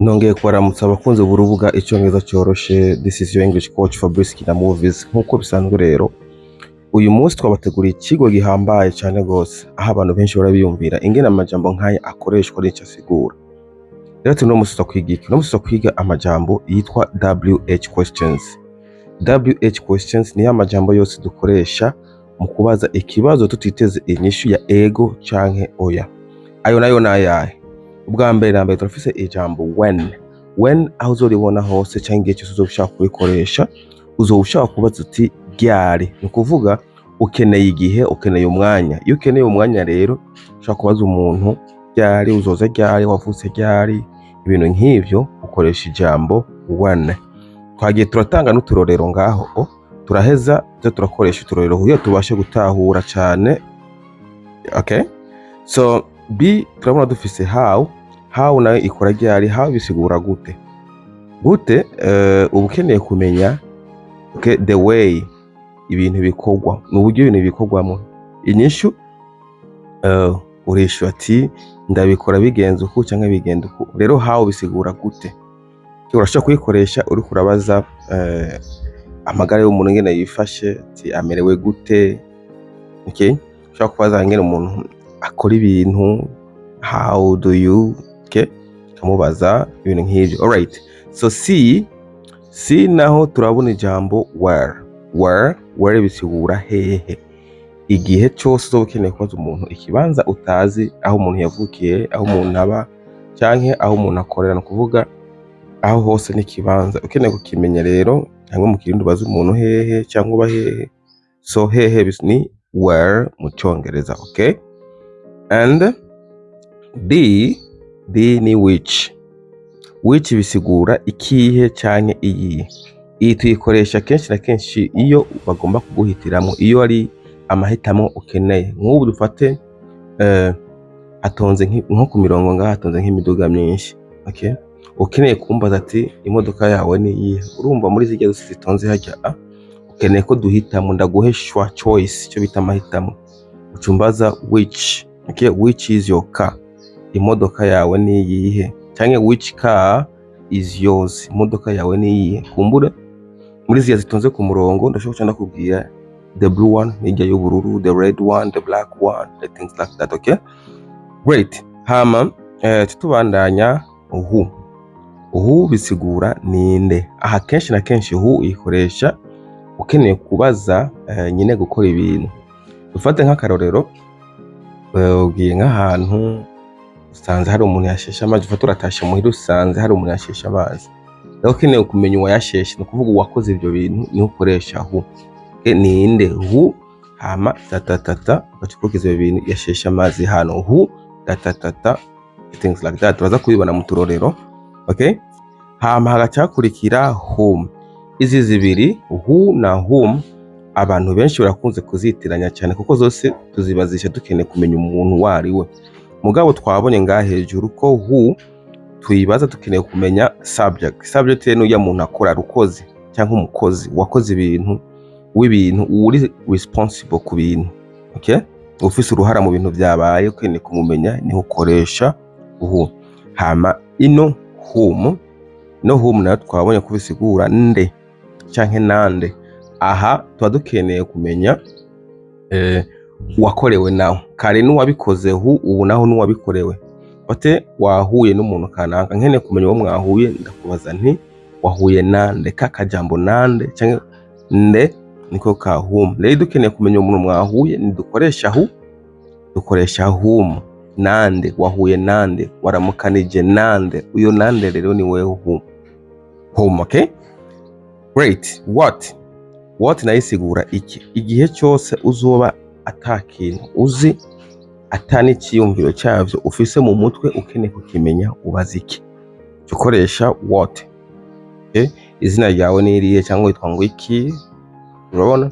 Nongeye kubaramutsa abakunze b'urubuga icyongereza cyoroshe. This is your English coach Fabrice Kina Movies. Nkuko bisanzwe rero, uyu munsi twabateguriye ikigo gihambaye cyane gose, aho abantu benshi barabiyumvira ingene amajambo nk'aya akoreshwa n'icyo asigura. Rero tuno munsi kwiga amajambo yitwa WH questions. WH questions ni amajambo yose dukoresha mu kubaza ikibazo tutiteze inyishu ya ego canke oya. Ayo nayo nayahe? Ubwa mbere turafise ijambo when aho uzoribona hose cyangwa igihe cyose uzoshaka kubikoresha uzoshaka kubaza uti ryari, ni kuvuga ukeneye igihe, ukeneye umwanya. Iyo ukeneye umwanya rero ushaka kubaza umuntu ryari, uzoza ryari, wavutse ryari, ibintu nk'ivyo ukoresha ijambo when. Twagiye turatanga n'uturorero ngaho, turaheza turakoresha uturorero kugira tubashe gutahura cyane. Okay, so B turabona dufise how nayo ikora ryari. How bisigura gute uba ukeneye kumenya the way ibintu bikorwa, n'uburyo ibintu bikorwamo. Inyishu urishyura ati ndabikora bigenze uku cyangwa bigenda uku. Rero how bisigura gute, urashobora kuyikoresha uri kurabaza amagara y'umuntu ngene yifashe, ati amerewe gute. Okay, ushobora kubaza ngene umuntu akora ibintu, how do you, okay, kamubaza ibintu nk'ibyo. Alright, so C naho turabona ijambo where bisigura hehe. Igihe cyose uzoba ukeneye kubaza umuntu ikibanza utazi, aho umuntu yavukiye, aho umuntu aba canke aho umuntu akorera, no kuvuga aho hose n'ikibanza ukeneye kukimenya. Rero cyangwa mu kirundi ubaza umuntu hehe cyangwa uba hehe, so hehe ni where mu cyongereza. Okay, and D ni which bisigura ikihe canke iyihe. Iyi tuyikoresha kenshi na kenshi iyo bagomba kuguhitiramo, iyo ari amahitamo ukeneye. Nk'ubu dufate atonze nko ku mirongo ngaha atonze nk'imiduga myinshi. Okay, ukeneye kumbaza ati imodoka yawe ni iyihe, urumva muri zirya zose zitonze hajya ukeneye ko duhitamo, ndaguhe choice, cyo bita amahitamo. Ucumbaza which. Okay, which is your car, imodoka yawe ni iyihe, cyangwa which car is yours, imodoka yawe ni iyihe. Kumbura muri zirya zitonze ku murongo ndashobora cyane kubwira the blue one nijya y'ubururu, the red one, the black one, the things like that. Okay, great. Hama tutubandanya who bisigura ninde. Aha kenshi na kenshi who ikoresha ukeneye kubaza nyine gukora ibintu. Dufate nk'akarorero, ugiye nk'ahantu usanze hari umuntu yashesha amazi, ufata uratashe muhira usanze hari umuntu yashesha amazi, rero ukeneye kumenya uwayasheshe, no kuvuga uwakoze ibyo bintu niho ukoresha who. Ninde who, hama tatatata ugacukukiza ibyo bintu yashesha amazi hano, who tatatata, things like that. Turaza kubibona mu turorero. Okay, hama hagacakurikira whom. Izi zibiri who na whom abantu benshi barakunze kuzitiranya cyane kuko zose tuzibazisha dukeneye kumenya umuntu wari we. Mugabo twabonye ngaha hejuru ko who tuyibaza dukeneye kumenya subject rero ya muntu akora, rukozi cyangwa umukozi wakoze ibintu, w'ibintu, uri responsible ku bintu. Okay, ufise uruhara mu bintu byabaye, ukeneye kumumenya niho ukoresha who. Hama ino whom nayo twabonye kubisigura nde canke nande. Aha tuba dukeneye kumenya wakorewe nawe, kare n'uwabikoze ubu naho n'uwabikorewe. Bate wahuye n'umuntu kanaka, nkeneye kumenya uwo mwahuye, ndakubaza nti wahuye nande. Kakajambo nande cyangwa nde niko ka whom. Rero dukeneye kumenya umuntu mwahuye dukoresha whom. Nande, wahuye nande, waramukanije nande, uyo nande rero ni wewe whom. Okay, great. What nayo isigura iki, igihe cyose uzoba atakintu uzi, atani cyiyumviro cyavyo ufise mu mutwe ukeneye kukimenya, ubaza iki, ukoresha what. Okay, izina ryawe ni irihe cyangwa witwa ngo iki, urabona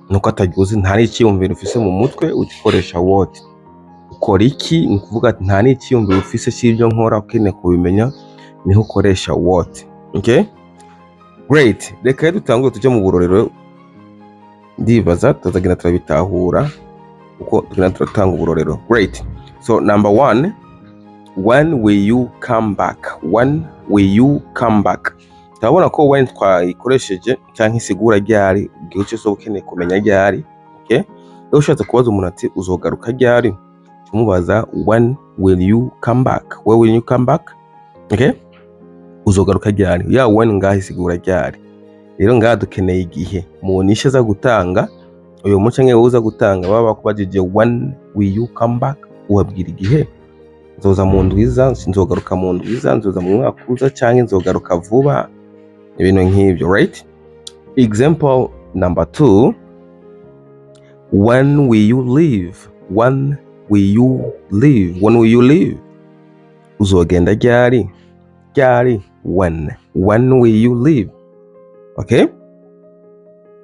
nuko atagiuzi, nta n'ikiyumviro ufise mu mutwe, ukoresha what. Ukora iki, ni kuvuga ati nta n'ikiyumviro ufise cy'ibyo nkora, ukeneye kubimenya, niho ukoresha what. Okay, great. Reka dutangure tujye mu burorero, ndibaza tuzagenda turabitahura uko tugenda turatanga uburorero. Great. So number 1, when will you come back? When will you come back? Turabona ko when twayikoresheje cyangwa isigura ryari igihe cyose ukeneye kumenya ryari. Okay, iyo ushatse kubaza umuntu ati uzogaruka ryari, tumubaza when will you come back? Where will you come back? Okay, uzogaruka ryari. Ya when ngaho isigura ryari. Rero ngaho dukeneye igihe mu nishe za gutanga uyu muco ngewe uza gutanga baba bakubajije when will you come back, ubabwira igihe. Nzoza mu ndwiza, nzogaruka mu ndwiza, nzoza mu mwaka uza cyangwa nzogaruka vuba, ibintu nk'ibyo, right? Example number 2, when will you leave? When will you leave? When will you leave? Uzogenda ryari? Ryari? When will you leave? Okay?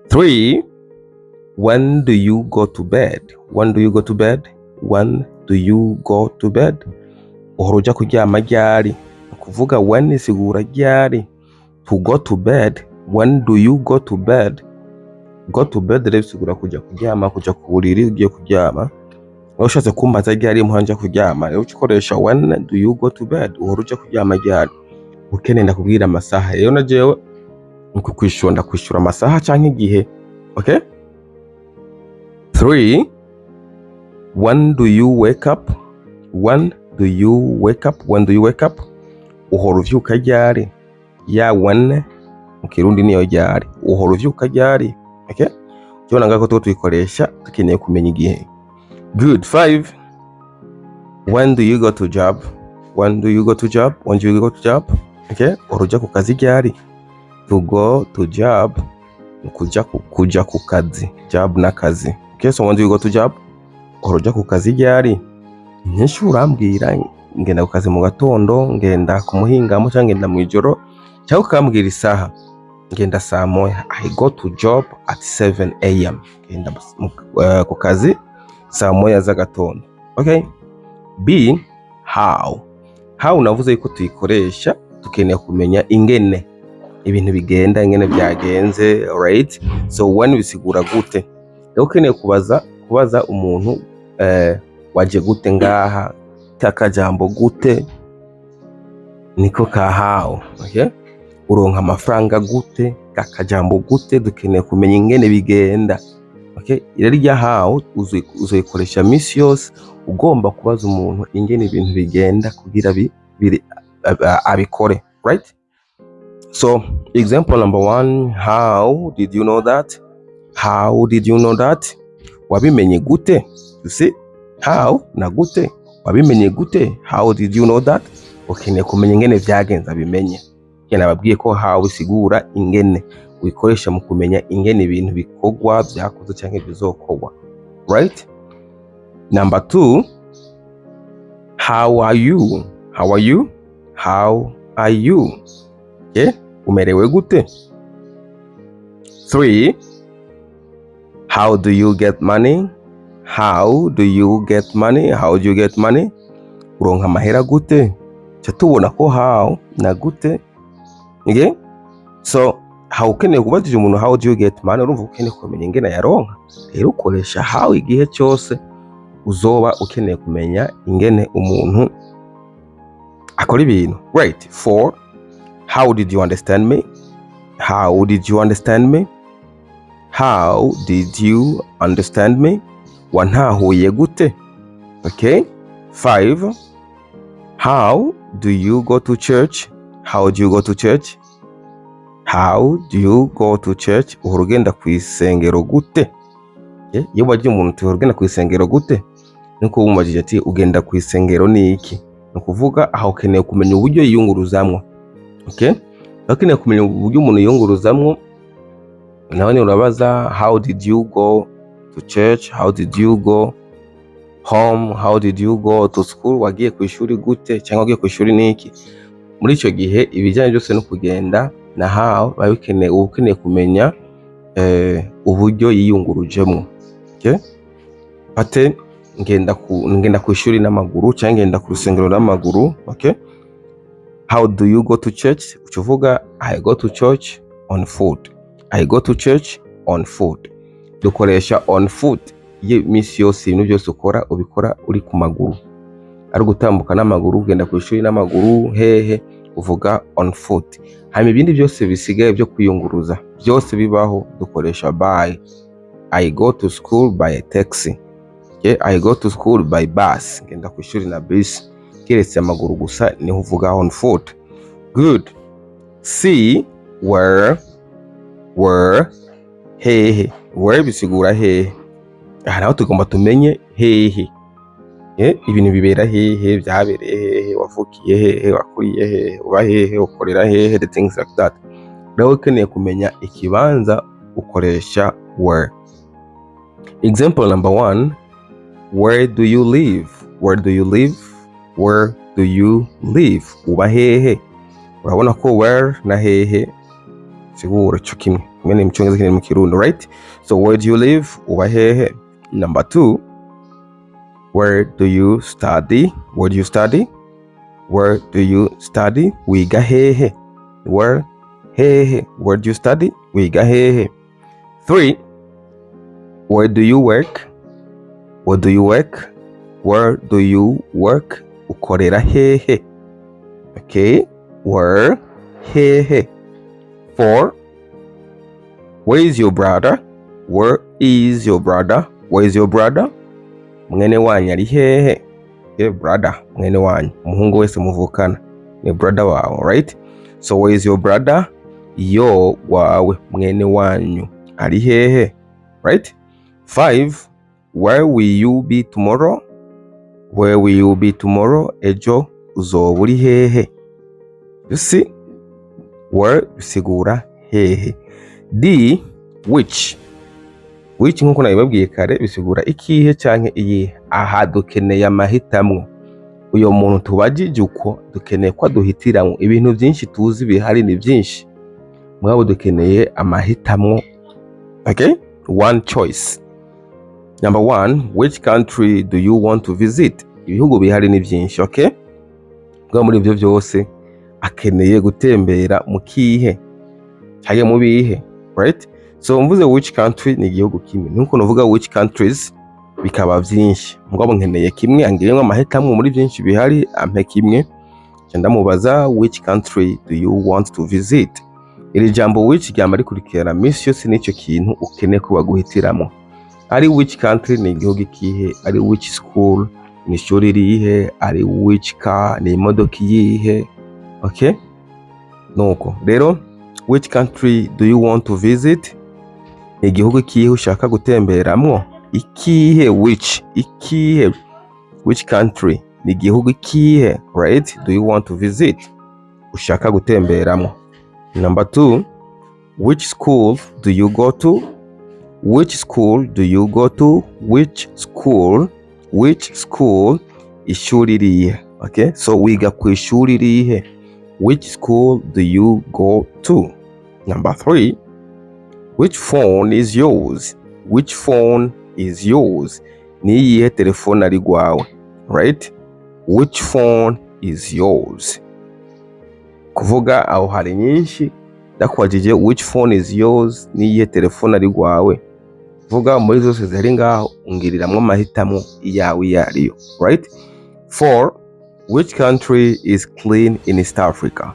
3, when do you go to bed? When do you go to bed? When do you go to bed? Uhora uja kuryama ryari? Kuvuga when isigura ryari. To go to bed, when do you go to bed? Go to bed rero isigura kujya kuryama, kujya ku buriri ugiye kuryama. Ushatse kumbaza ryari muhanja kuryama, rero ukoresha when do you go to bed, uhora uja kuryama ryari. Ukeneye ndakubwira amasaha, rero na jewe uko kwishura ndakwishura amasaha cyangwa igihe. Okay? 3, when do you wake up? When do you wake up? When do you wake up? Uhora uvyuka ryari. Ya when mu Kirundi niyo ryari. Uhora uvyuka ryari. Okay? Jona ngako to tuyikoresha tukeneye kumenya igihe. Good. 5, when do you go to job? When do you go to job? When do you go to job? Okay? Uruja ku kazi ryari. To go to job, kuja ku kazi. Job na kazi. Okay? So when do you go to job? Uruja ku kazi ryari. Nyinshi urambwira ngenda ku kazi mu gatondo, ngenda ku muhingamo cyangwa ngenda mu ijoro, cyangwa ukambwira isaha. Ngenda saa moya. I go to job at 7 AM. Ngenda ku kazi saa moya za gatondo. Okay? B, how. How navuze yuko tuyikoresha tukeneye kumenya ingene ibintu bigenda, ingene byagenze, right? So when bisigura gute. Rero ukeneye kubaza umuntu waje gute ngaha, takajambo gute, niko ka how. Okay? Uronka amafaranga gute, kakajambo gute, dukeneye kumenya ingene bigenda. Okay? Rero rya how uzoyikoresha misi yose ugomba kubaza umuntu ingene ibintu bigenda kugira abikore, right? So example number 1, how did you know that? How did you know that? Wabimenye gute? You see? How na gute. Wabimenye gute? How did you know that? Ukeneye kumenya ingene vyagenza bimenye. Kena babwiye ko how isigura ingene uyikoresha mu kumenya ingene ibintu bikogwa, byakoze cyangwa bizokogwa, right? Number 2, how are you? How are you? How are you? Okay? Umerewe gute? 3, how do you get money? How do you get money? How do you get money? Uronka mahera gute? Cyatubona ko how na gute. Okay? So how ukeneye kubajije umuntu how do you get money, urumva ukeneye kumenya ingene yaronka. Rero ukoresha how igihe cyose uzoba ukeneye kumenya ingene umuntu akora ibintu, right? 4, how did you understand me? How did you understand me? How did you understand me? Wantahuye gute? Okay? 5, how do you go to church? How do you go to church? How do you go to church? Uhora ugenda ku isengero gute? Okay? Iyo bagiye umuntu uhora ugenda ku isengero gute? Niko wumvajije ati ugenda ku isengero ni iki? Nukuvuga aho ukeneye kumenya uburyo yiyunguruzamwo. Okay? Ukeneye kumenya uburyo umuntu yiyunguruzamwo, nawe urabaza how did you go to church? How did you go home? How did you go to school? Wagiye ku ishuri gute? Cyangwa wagiye ku ishuri niki? Muri icyo gihe ibijyanye byose no kugenda na how ukeneye kumenya uburyo yiyungurujemo. Okay? Ate ngenda ku ishuri n'amaguru cyangwa ngenda ku rusengero n'amaguru. Okay? How do you go to church? Ucuvuga I go to church on foot. I go to church on foot. Dukoresha on foot ye misi yose ibintu byose ukora ubikora uri ku maguru. ari gutambuka n'amaguru, kugenda ku ishuri n'amaguru, hehe uvuga on foot. Hanyuma ibindi byose bisigaye byo kwiyunguruza byose bibaho dukoresha by. I go to school by a taxi. Okay? I go to school by bus. Ngenda ku ishuri na bus. Keretse amaguru gusa niho uvuga on foot. Good. See where hehe. Where bisigura hehe. Aha naho tugomba tumenye hehe. Ibintu bibera hehe, byabereye hehe, wavukiye hehe, wakuriye hehe, uba hehe, ukorera hehe, the things like that. Rero ukeneye kumenya ikibanza ukoresha where. Example number 1, where do you live? Where do you live? Where do you live? Uba hehe. Urabona ko where na hehe sigura cyo kimwe. Mwene mu Cyongereza kine mu Kirundi, right? So where do you live? Uba hehe. Number 2, where do you study? Where do you study? Where do you study? Wiga hehe. Where hehe. Where do you study? Wiga hehe. 3, where do you work? Where do you work? Where do you work? Ukorera hehe. Okay? Where hehe. 4, where is your brother? Where is your brother? Where is your brother? Mwene wanyu ari hehe. Okay, brother, mwene wanyu, umuhungu wese muvukana ni brother wawe, right? So where is your brother? Yo wawe, mwene wanyu ari hehe, right? 5, where will you be tomorrow? Where will you be tomorrow? Ejo uzoba uri hehe. You see? Where bisigura hehe. D, which nkuko nabibabwiye kare bisigura ikihe canke iyihe. Aha dukeneye amahitamwo. Uyo muntu tubajije uko dukeneye ko duhitiramwo. Ibintu byinshi tuzi bihari ni byinshi, mwabo dukeneye amahitamwo. Okay? One choice. Number 1, which country do you want to visit? Ibihugu bihari ni byinshi, okay? Bwa muri ibyo byose akeneye gutembera mu kihe cyangwa mu bihe, right? So mvuze which country ni igihugu kimwe. Nuko novuga which countries bikaba byinshi. Mugabo nkeneye kimwe, angiremwe amahitamwo muri byinshi bihari, ampe kimwe. Cyenda mubaza which country do you want to visit? Iri jambo which ryama rikurikirana misi yose n'icyo kintu ukeneye kuba guhitiramo. Ari which country ni igihugu kihe, ari which school ni ishuri rihe, ari which car ni imodoka yihe. Okay? Nuko rero which country do you want to visit? Igihugu kihe ushaka gutemberamwo. Ikihe which country ni igihugu kihe, right? Do you want to visit? Ushaka gutemberamwo. Number 2, which school do you go to? Which school do you go to? Which school ishuri rihe. Okay? So wiga ku ishuri rihe. Which school do you go to? Number 3, which phone is yours? Which phone is yours? Ni iyihe telefone ari gwawe, right? Which phone is yours? Kuvuga aho hari nyinshi, ndakwajije which phone is yours, ni iyihe telefone ari gwawe. Kuvuga muri zose zari ngaho ungiriramwe amahitamo iyawe yariyo, right? 4, which country is clean in East Africa?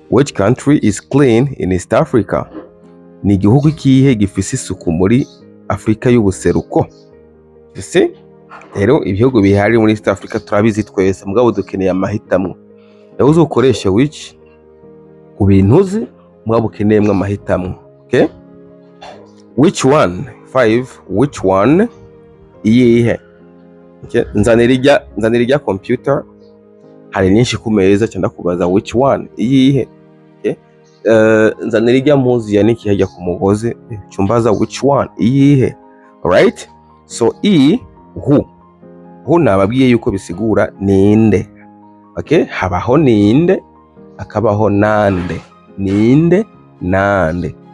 Which country is clean in East Africa? Ni igihugu kihe gifise isuku muri Afrika y'ubuseruko. Ese rero ibihugu bihari muri East Africa turabizi twese, mugabo dukeneye amahitamo. Yaho uzokoresha which ku bintu uzi, mugabo ukeneyemwe amahitamo. Okay? Which one? 5, which one iyihe. Okay? Nzanira computer, hari nyinshi ku meza cyenda kubaza which one iyihe. Okay? Nzanira mpuzi yaniki hajya ku mugozi, cyumbaza which one iyihe. Right? So who nababwiye yuko bisigura ninde. Okay? Habaho ninde, akabaho nande.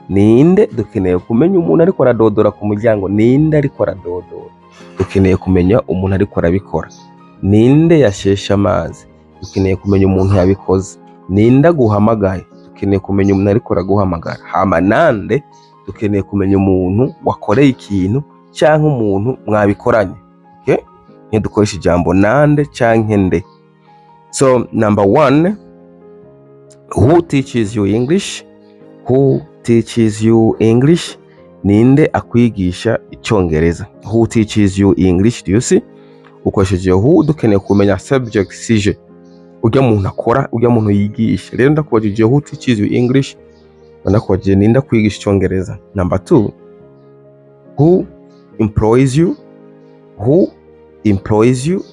Ninde dukeneye kumenya umuntu ariko aradodora ku muryango. Ninde ariko aradodora, dukeneye kumenya umuntu ariko arabikora. Ninde yashesha amazi, dukeneye kumenya umuntu yabikoze. Ninde guhamagaye, dukeneye kumenya umuntu ariko araguhamagara. Hama nande dukeneye kumenya umuntu wakoreye ikintu cyangwa umuntu mwabikoranye. Okay? niyo dukoresha ijambo nande canke nde. So number 1, who teaches you English? Who teaches you English? Ninde akwigisha icyongereza? Who teaches you English? Do you see? Ukoresheje who dukeneye kumenya subject sije. Ujya muntu akora, ujya muntu yigisha. Rero ndakubajije who teaches you English? Ndakubajije ninde akwigisha icyongereza. Number 2, who employs you? Who employs you?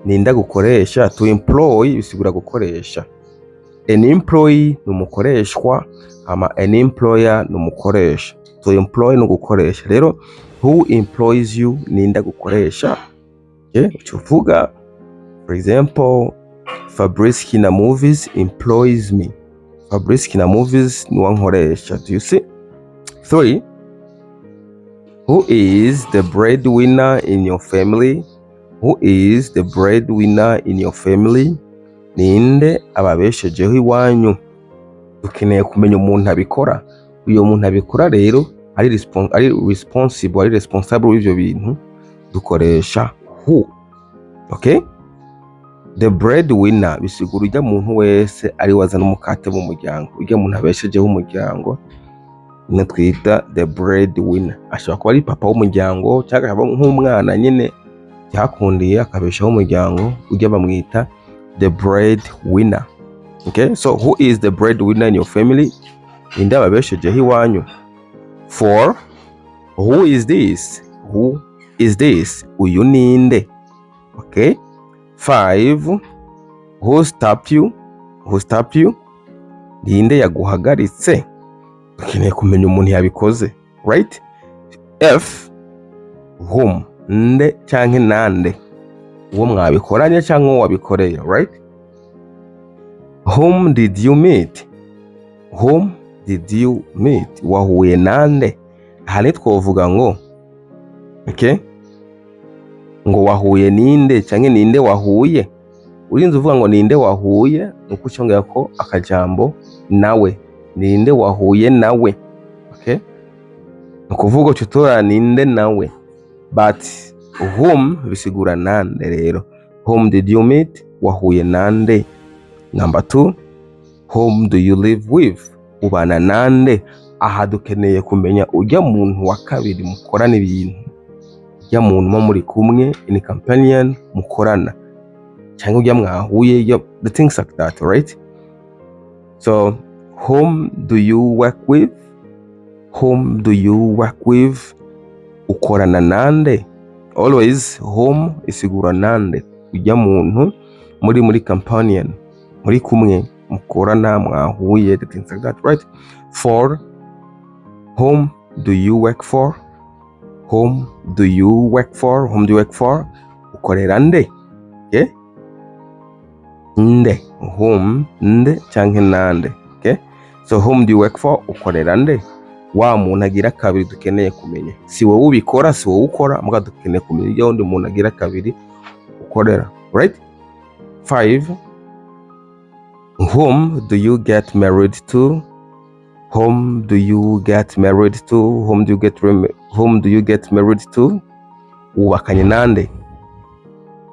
Ninde gukoresha. To employ bisigura gukoresha. An employee ni umukoreshwa, ama an employer ni umukoresha. To employ ni gukoresha. Rero who employs you? Ninde gukoresha. Okay, uvuga for example, Fabrice Kina Movies employs me. Fabrice Kina Movies ni wankoresha. Do you see? 3, who is the breadwinner in your family? Who is the breadwinner in your family? Ninde ababeshejeho iwanyu? Dukeneye kumenya umuntu abikora. Uyo muntu abikora rero ari responsible, ari responsable w'ivyo bintu, dukoresha who. Okay? The breadwinner bisigura ujya muntu wese ari wazana umukate mu muryango, ujya muntu abeshejeho umuryango, ni twita the breadwinner. Ashobora kuba ari papa w'umuryango cyangwa akaba nk'umwana nyine yakundiye akabeshaho umuryango, ujya bamwita the breadwinner. Okay? So who is the breadwinner in your family? Ninde ababeshejeho iwanyu. 4, who is this? Who is this? Uyu ninde. Okay? 5, who stopped you? Who stopped you? Ninde yaguhagaritse. Dukeneye kumenya umuntu yabikoze, right? F, whom? Nde canke nande. Uwo mwabikoranye canke uwo wabikoreye, right? Whom did you meet? Whom did you meet? Wahuye nande. Aha twovuga ngo, okay, ngo wahuye ninde canke ninde wahuye. Urinze uvuga ngo ninde wahuye, nuko ucongera ko akajambo nawe. Ninde wahuye nawe. Okay? Nukuvuga ucutora ninde nawe. But whom bisigura nande rero. Whom did you meet? Wahuye nande. Number 2, whom do you live with? Ubana nande. Aha dukeneye kumenya ujya muntu wa kabiri mukorana ibintu. Ujya muntu muri kumwe in companion mukorana. Cyangwa ujya mwahuye, the things like that, right? So whom do you work with? Whom do you work with? Ukorana nande. Always whom isigura nande. Ujya muntu muri companion, muri kumwe mukorana mwahuye, the things like that, right? 4, whom do you work for? Whom do you work for? Whom do you work for? Ukorera nde. Okay? Nde. Whom, nde, canke nande. Okay? So whom do you work for? Ukorera nde. Wa muntu agira kabiri dukeneye kumenya. Si wowe ubikora, si wowe ukora, mbwa dukeneye kumenya iyo undi muntu agira kabiri ukorera. Right? 5, whom do you get married to? Whom do you get married to? Whom do you get married to? Ubakanye nande.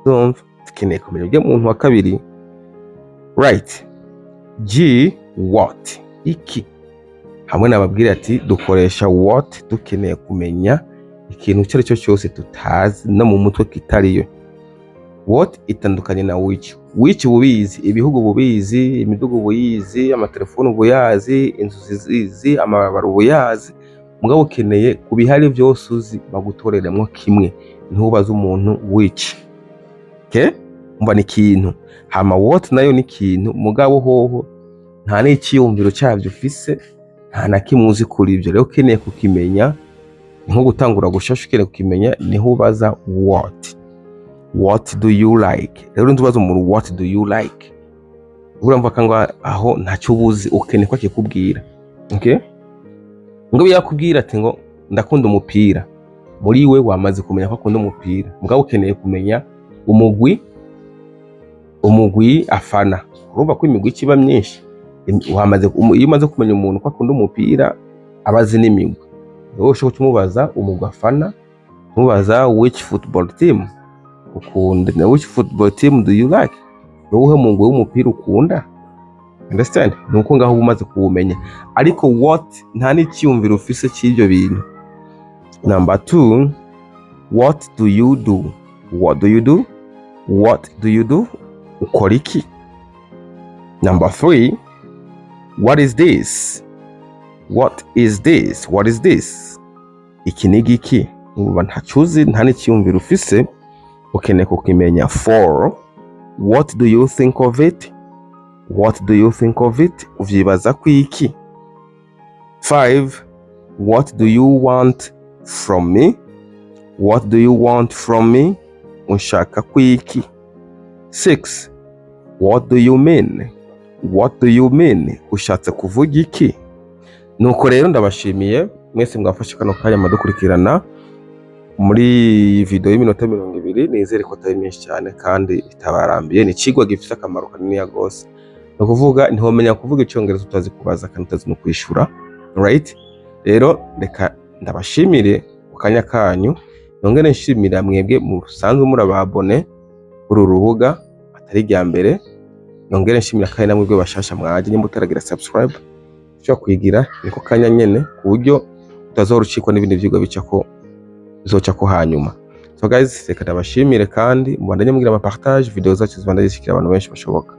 So dukeneye kumenya ujya muntu wa kabiri. Right? G, what? Iki. Hamwe nababwira ati dukoresha what dukeneye kumenya ikintu cyari cyo cyose tutazi no mu mutwe kitariyo. What itandukanye na which. Which bubizi, ibihugu bubizi, imidugu buyizi, amatelefone buyazi, inzu zizi, amabara buyazi. Mugabo ukeneye kubihari byose uzi bagutoreremo kimwe. Ntubaze umuntu which. Okay? Umva ni ikintu. Hama what nayo ni ikintu. Mugabo hoho nta n'ikiyumviro cyabyo ufise, nta na kimwe uzi kuri ibyo. Rero ukeneye kukimenya, nko gutangura gushasha ukeneye kukimenya, niho ubaza what. What do you like? Rero ntubaza umuntu what do you like. Uramva kangwa aho ntacyo ubuzi, ukeneye ko akikubwira. Okay? Ngo yakubwira ati ngo ndakunda umupira. Muri we wamaze kumenya ko akunda umupira. Mugabo ukeneye kumenya umugwi afana. Urumva ko imigwi kiba myinshi. Iyo umaze kumenya umuntu ko akunda umupira, abazi n'imigwi. Wowe ushobora kumubaza umugwi afana, mubaza which football team. ukunda? Which football team do you like? Nuwuhe mugwi w'umupira ukunda? Understand? Nuko ngaho umaze kuwumenya. Ariko what nta n'icyumviro ufise cy'ibyo bintu. Number 2, what do you do? What do you do? What do you do? Ukora iki? Number 3, what is this? What is this? What is this? Iki ni iki? Uba ntacyuzi nta n'icyumviro ufise, ukeneye kukimenya. 4, what do you think of it? What do you think of it? Uvyibaza kwiki? 5, what do you want from me? What do you want from me? Unshaka kwiki? 6, what do you mean? What do you mean? Ushatse kuvuga iki? Nuko rero ndabashimiye mwese mwafashe kano kanya madukurikirana muri video y'iminota 20. Nizere ko atari myinshi cyane kandi itabarambiye. Ni cigwa gifite akamaro kanini ya gose. No kuvuga ntihomenya kuvuga icyongereza utazi kubaza kandi utazi no kwishura, right? Rero reka ndabashimire ukanya kanyu, nongere nshimira mwebwe musanzwe muri ababone uru rubuga atari rya mbere, nongere nshimira kandi namwe bwe bashasha mwaje nimba utaragira subscribe cyo kwigira niko kanya nyene ku buryo utazorucikwa n'ibindi vyigwa bizoca ko hanyuma. So guys, reka ndabashimire kandi mubandanye mugira ama partage, video zacu zibandanye zishikira abantu benshi bashoboka.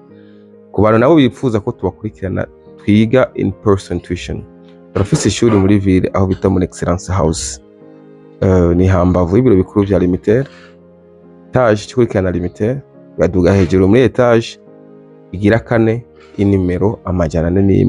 Ku bantu nabo bifuza ko tubakurikirana twiga in person tuition, turafise ishuri muri ville aho bita muri Excellence House, ni hambavu y'ibiro bikuru vya Limitel, etage cy'ukurikirana Limitel, baduga hejuru muri etage igira 4 inimero 401.